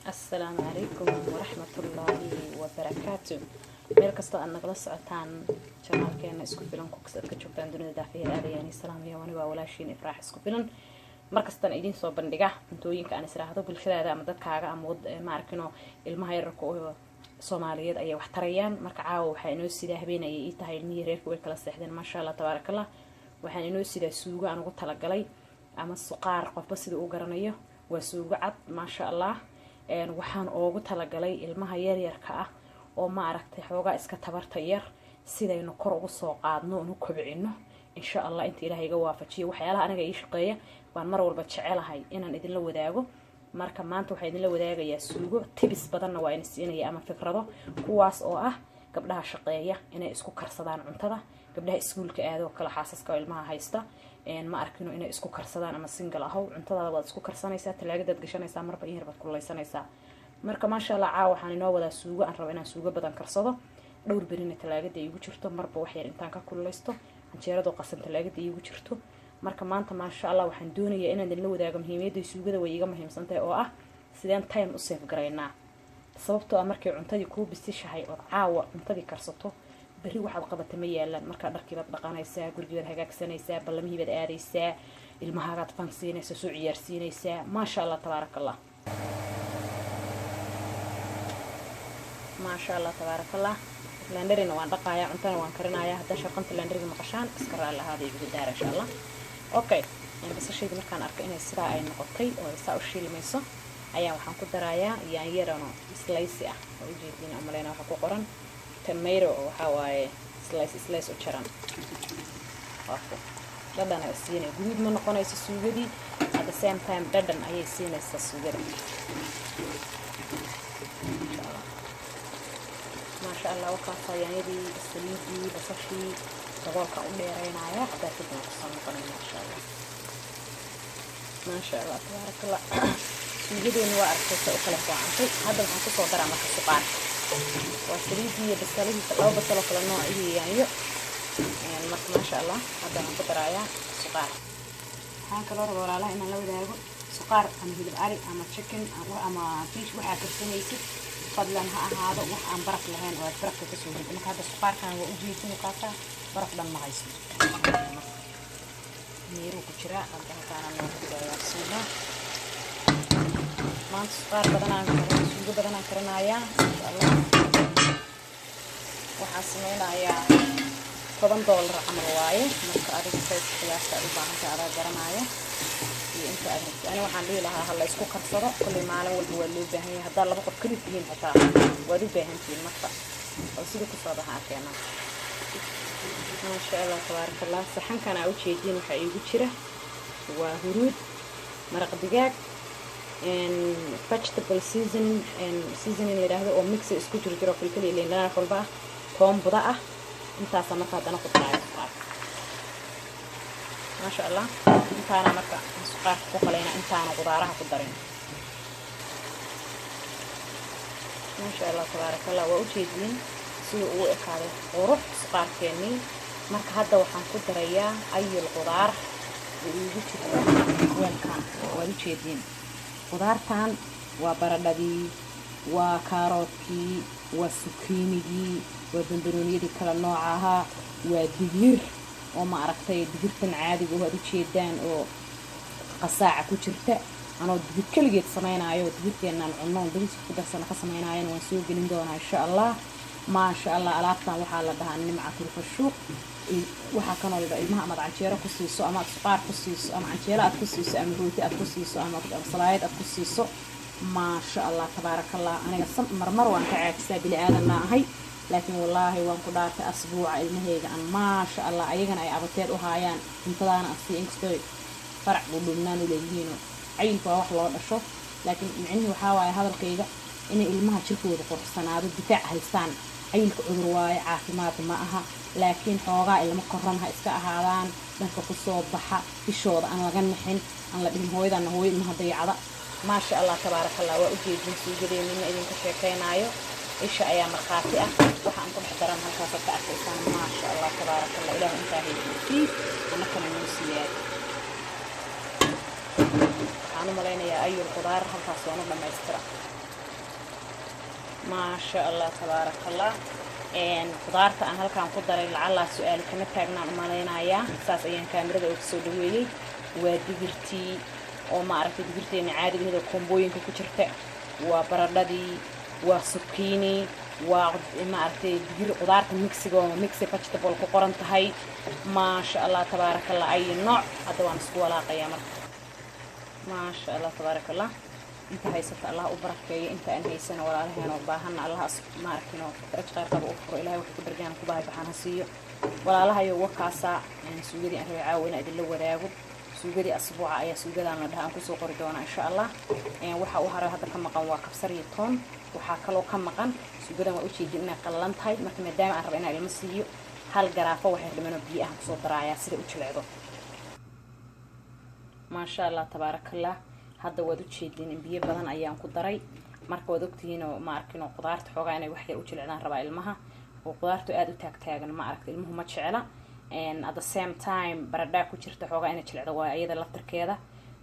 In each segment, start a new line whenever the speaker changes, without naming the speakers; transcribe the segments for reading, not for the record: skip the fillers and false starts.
السلام عليكم ورحمة الله وبركاته. meel kasta aad nagala socotaan channelkeena isku filan ku ka joogtaan dunida daafiyeed aadayaan salaam iyo wani waa walaashiin ifraax isku filan markastan idin soo bandhiga cuntooyinka aan israahdo bulshadaada ama dadkaaga ama ma arkino ilmaha yararka oo Soomaaliyeed ay wax tarayaan marka caawa waxa inoo sida habeenayay ii tahay ilmihii reerku way kala seexdeen ma sha Allah tabarakallah waxaan inoo sida suugo aan ugu talagalay ama suqaar qofba sida uu garanayo waa suugo cad ma sha Allah waxaan ugu talagalay ilmaha yaryarka ah oo ma aragtay xoogaa iska tabarta yar sidaynu kor ugu soo qaadno oo kobcino insha Allah inta Ilaahay iga waafajiyo waxyaalaha aniga ii shaqeeya waan mar walba jecelahay inaan idin la wadaago marka maanta waxaan idin la wadaagayaa suugo tibis badanna waa in siinaya ama fikrado kuwaas oo ah gabdhaha shaqeeya inay isku karsadaan cuntada gabdhaha iskuulka aado kala xaasaska ilmaha haysta ma arkino inay isku karsadaan ama single ah cuntada waad isku karsanaysaa talaagada gashanaysaa marba in yarba kullaysanaysaa marka ma sha Allah caawa waxaan inoo wadaa suugo aan rabo inaan suugo badan karsado dhowr berina talaagada igu jirto marba wax yar intaan ka kullaysto anjeerado qasan talaagada igu jirto marka maanta ma sha Allah waxaan doonayaa inaan idin la wadaago muhiimadda suugada way iga muhiimsan tahay oo ah sideen time u save gareynaa sababtoo ah markay cuntadii ku bisishahay oo caawa cuntadii karsato bari waxaad qabatay ma yaalan marka dharkiibaad dhaqanaysaa gurigiibaad hagaagsanaysaa ballamihiibaad aadaysaa ilmahaagaad fansiinaysaa soo ciyaarsiinaysaa ma sha Allah tabarakallah ما شاء الله تبارك الله لاندرينا وان دقايا cuntada waan karinayaa hada shaqanta laandriga maqashaan iska raala hada igu daar insha Allah okay in basashayda markaan arko inay sida ay noqotay oo isaa u shiilmayso ayaa waxaan ku darayaa yaanyarano slice ah oo jeedina amalena waxa ku qoran tomato waxa waaye slice u jaran afo dadana siinay guud ma noqonayso suugadii at the same time dadan ayay siinaysaa suugada ما شاء الله وقفة يعني دي السليدي بصشي دغولك وديرين عيا حتى تبنى قصة ما شاء الله ما شاء الله تبارك الله سيجدين واركسة وخلف وعنطي هذا الحقوق وضرع مع السقان والسليدي بالسليدي لو بصلوا كل النوع يعني ما شاء الله هذا الحقوق رايا سقان هان كلور ولا لا إن لو ده سقار أما هي الأري أما تشيكن أما فيش واحد كرسميسي فضلا هذا وحن برك لهين أو برك تسوي إنك هذا السكر كان وأجيت نقاطة برك لما عايزين ميرو كشراء هذا كان نقطة سيدا ما السكر بدنا نكرنا سوق بدنا نكرنا يا إن شاء الله وحاسمين يا $7 عمل واي مركز أريد قياس تقريبا أنت على جرماية انت انا waxaan leeyahay lahaa hal isku karsado kulli maalin walba waa loo baahan yahay hadaa laba qof kali yihiin xitaa wadi baahantiin marka oo sidoo ku soo baxaa keena ma sha Allah tabarakallah saxankan aan u jeedin waxa igu jira waa huruud maraq digaag vegetable seasoning leedahay oo mix isku jiro filfil iyo liin walba toon buda ah intaas marka hadana ku taay ما شاء الله intaana marka suqaar ku qalayna intaana qudaaraha ku darin ما شاء الله تبارك الله waa u jeedin si uu ekaado qurux suqaarkeeni marka hadda waxaan ku darayaa ayil qudaar ugu jirta weelkan waa u jeedin qudaartan waa baradhadii waa kaaroodkii waa sukiinigii waa banbanooniyadii kala noocaha waa digir oo ma aragtay digirtan caadiga oo aad u jeedaan oo qasaaca ku jirta anoo digir kaligeed sameynaayo digirteenan cunno digir ku darsan ka sameynaayo waan soo gelin doonaa insha Allah ma sha Allah alaabtan waxa la dhahaa nimcatul fashuq waxa kan oo ilmaha ama canjeero ku siiso ama suqaar ku siiso ama canjeelo aad ku siiso ama rooti aad ku siiso ama salaayad aad ku siiso ma sha Allah tabarakallah aniga marmar waan ka caagsaa bili aadanna ahay لكن والله وان كدارت أسبوع المهيج أن ما شاء الله أيجن أي أبتدأ وهايان انتظرنا أصلي إنكستوي فرع بلبنان وليهينه عين فواح الله أشوف لكن عني وحاول هذا القيجة إن المها تشوفه ذكر السنة بالدفاع هالسان عين كعذرواي عاقمات معها لكن حوجا المقرنها إسكاء هذان لك قصة ضحى في الشوط أنا جنحين أنا لبهم هو إذا أنه هو المها ضيعة ما شاء الله تبارك الله وأجيب جنسي جدي من إذن كشكين عيو إيش أيام مرخاتئة وحنكم حضران هالكاسة تأكيسان ما شاء الله تبارك الله إله انتهي فيه أنا كان النسيات أنا ملينا يا أي الخضار هالكاسة ونبنا ما يسترى ما شاء الله تبارك الله. خضارta aan halkaan ku daray lacala su'aal kama taagnaan u maleynaya saas ayaan kaamirada ugu soo dhaweeyay waa digirtii oo ma aragtay digirteena caadigeeda kombooyinka ku jirta waa baradhadii waa zucchini waa ma aragtay digir khudaarta mixiga oo mixed vegetable ku qoran tahay ma sha Allah tabaaraka Allah ay nooc hadda waan isku walaaqayaa marka ma sha Allah tabaaraka Allah inta haysata Allah u barakeeyo inta aan haysana walaalaheena u baahan Allah ma arkino faraj qayr qabo u furo Ilaahay wuxuu ku dargaan ku baahay baxana siiyo walaalahayo wakaasa suugadii aan rabay caawina idin la wadaago suugadii asbuuca ayaa suugadaan la dhahan ku soo qori doona insha Allah waxa uu haray hadda ka maqan waa kabsar iyo toon waxa kale oo ka maqan suugadan waa u jeedinaa qallalan tahay marka maadaama aan rabay inaan ilmo siiyo hal garaafo waxay dhimano biyo ah soo daraaya sida u jileedo ma sha Allah tabaarakallah hadda wad u jeedin biyo badan ayaan ku daray marka wad ogtihiin oo ma arkino qudaarta xoogaa inay wax yar u jileedaan rabaa ilmaha oo qudaartu aad u taagtaagan ma aragtay ilmuhu ma jecela at the same time baradha ku jirta xoogaa inay jileedo waa iyada laftarkeeda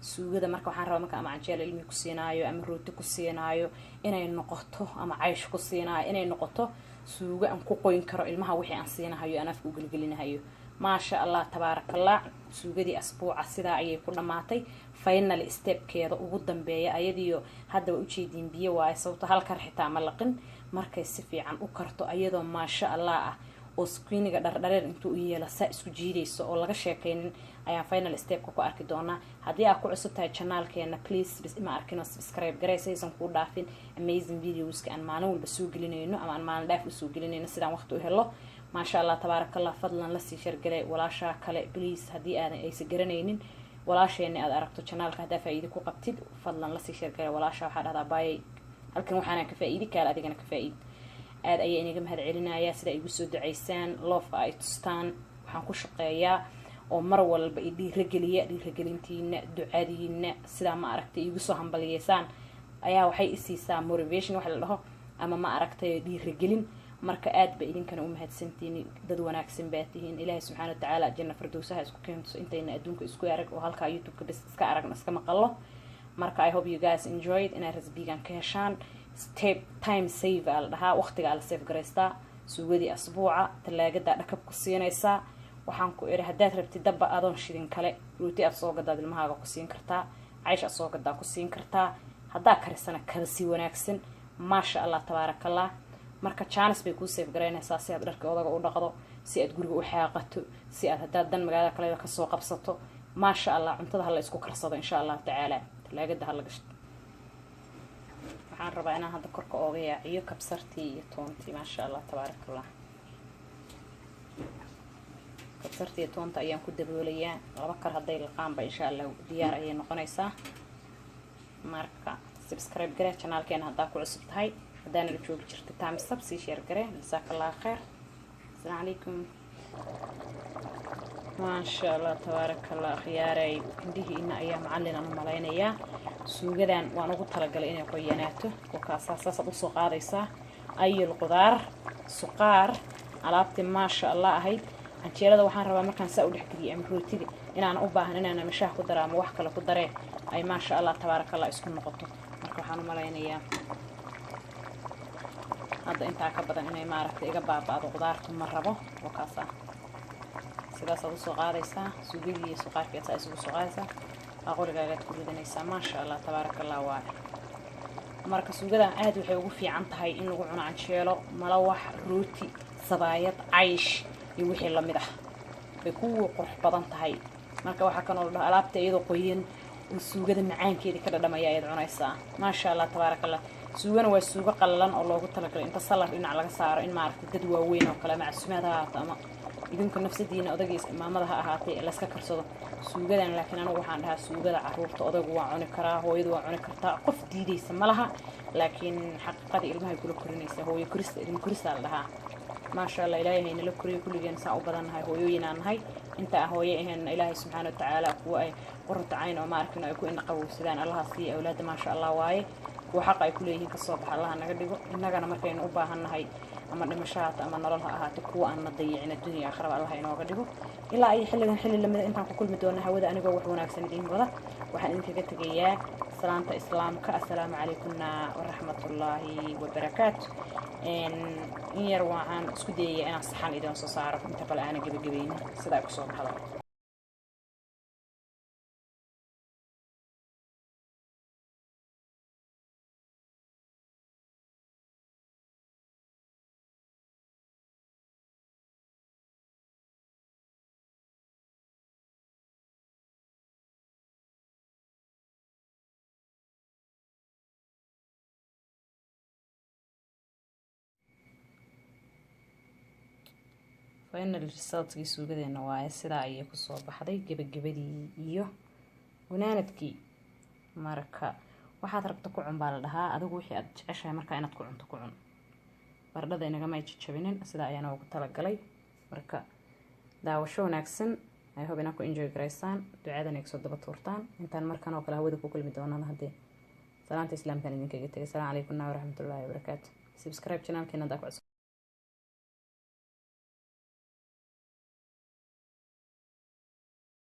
suugada marka waxaan rabaa marka ama canjeel ilmi ku siinaayo ama rooti ku siinaayo inay noqoto ama caysh ku siinaayo inay noqoto suuga aan ku qoyn karo ilmaha wixii aan siinahayo aan afku galgalinayo ما شاء الله تبارك الله سوقدي أسبوع سدا أيه كل ماتي final step كذا وقدم بيا أيديو هذا وجدين بيا وصوت هالكر حتى عملقن مركز سفي عن أكرتو أيضا ما شاء الله وسكيني قدر انتو إيه لسا سجيري سو ولا شيء أيام final step كوكو أركضونا هذه أكو عصبت هاي channel كأن please بس ما أركنا subscribe جريسي يسون كود دافين amazing videos كأن معلوم بسوق لينو أما ما ندافع بسوق لينو سدا وقته هلا ما شاء الله تبارك الله فضلا لسي شرقلي ولا شاكلي بليز هدي أنا أي سجرنين ولا شيء إني أدركتو channel كهذا فايدك وقبتد فضلا لسي شرقلي ولا شاء حد هذا باي هل كان وحنا كفايدي كلا أديك أنا كفايد aad ay iniga mahad celinaya sida ay igu soo duceysaan love ay tustaan waxaan ku shaqeeyaa oo mar walba i dhiirigelintiina ducadiina sida ma aragtay igu soo hambaliyeysaan ayaa waxay i siisaa motivation wax la dhaho ama ma aragtay dhiirigelin marka aad ba idinkana u mahadsantiin dad wanaagsan baad tihiin Ilaahay subhanahu wa ta'ala janna firdawsaha isku keento intayna adduunka isku arag oo halka YouTube-ka bas iska aragna iska maqallo marka I hope you guys enjoyed and rasbigan ka heshaan step time save al dhaha waqtiga al save gareysta suugadii asbuuca talaagada dhakab ku siinaysa waxaan ku iri hadaad rabtid dab adoon shidin kale rooti aad soo gadaad ilmahaaga ku siin kartaa caysh aad soo gadaa ku siin kartaa hadaa karisana kala si wanaagsan ma sha Allah tabaarakallah marka chance bay ku save gareynaysaa si aad dharka odaga u dhaqdo si aad guriga u xaaqato si aad hadaad dan magaalada kale ka soo qabsato ma sha Allah cuntada hal isku karsado insha Allah ta'ala talaagada hal gashto waxaan rabaa inaan hadda korka ooga yaaciyo kabsartii iyo toontii ma sha Allah tabaarakallah kabsartii iyo toonta ayaan ku daboolayaa laba kar haday laqaanba insha Allah diyaar ayay noqonaysaa marka subscribe garee channelkeena hadaa ku cusub tahay hadaan la joogi jirto time sub si share garee jazakallahu khair assalamu alaykum ما شاء الله تبارك الله خياري عندي إن أيام معلنا ملاينيا سوقدان وأنا قلت لك إني قياناته وكاساس السوق هذا يسا أي القدار سقار علابتي ما شاء الله هيد أنتي هذا وحنا ربما مكان سأقول حكي أمروتي إن أنا أباه إن أنا مشاه قدرة موحكة لقدرة أي ما شاء الله تبارك الله يسكن نقطه مركو حنا ملاينيا هذا أنت عكبر إني ما عرفت إجابة بعض قدار ثم ربه وكاسا sidaas aad u soo qaadaysaa suugigii suqaarkeeda ay soo qaadaysaa aqoonigaaga ku ridanaysaa ma sha Allah tabaarakallah waa marka suugadan aad waxay ugu fiican tahay in lagu cuno canjeelo malawax rooti sabaayad caysh iyo wixii la mid ah bay ku qurux badan tahay marka waxa kan oo alaabta iyadoo qoyan oo suugada macaankeeda ka dhadhamaya ay cunaysaa ma sha Allah tabaarakallah suugana waa suugo qallalan oo loogu talagalay inta salad dhinac laga saaro in maaragtay dad waaweyn oo kale macsuumaadha ama idinku nafsadiina odagiis imaamada ahaatay la iska karsado suugadan laakiin anigu waxaan dhahaa suugada caruurta odagu waa cuni karaa hooyadu waa cuni kartaa qof diidaysa malaha laakiin xaqiiqadii ilmaha kula korinaysa hooyo korista idin korisa la dhahaa ma sha Allah ilaahay inala koriyo kulligeen saa u badanahay hooyooyinaan nahay inta hooyo ahayn ilaahay subhanahu wa ta'ala kuwa ay qorta cayn oo ma arkin ay ku in qabowsadaan Allah si awlaad ma sha Allah waaye وحق أي كله كسب الله نقدره إننا أنا مركين أباه النهاي أما المشاهد أما نرلها هاتكوا أن نضيعنا الدنيا آخر الله ينقدره إلا أي حل لما أنت كل مدونها وذا أنا جوه وناك سندين وذا وحن أنت قلت جياه سلامة إسلامك السلام عليكم ورحمة الله وبركاته إن يروى عن سكدي أنا صحان إذا صارف انتقل أنا جبينا صدق صوب هذا فإن الرسالة يسوق ذي النوايا سلاعية كصوب بحضي جبدي إيوه ونانتكي marka waxaad rabto ku cun baa la dhahaa adigu wixii aad jeceshahay marka inaad ku cunto ku cun baradhada inagama ay jajabinin sida ayaan ugu talagalay marka daawasho wanaagsan ay hob inaan ku enjoy garaysaan ducadan iga soo daba tuurtaan intaan markan oo kale hawada ku kulmi doonaan haddii salaanta islaamkan idinkaga tegay assalaamu calaykum waraxmatullaahi wabarakaatu subscribe channelkeena daa ku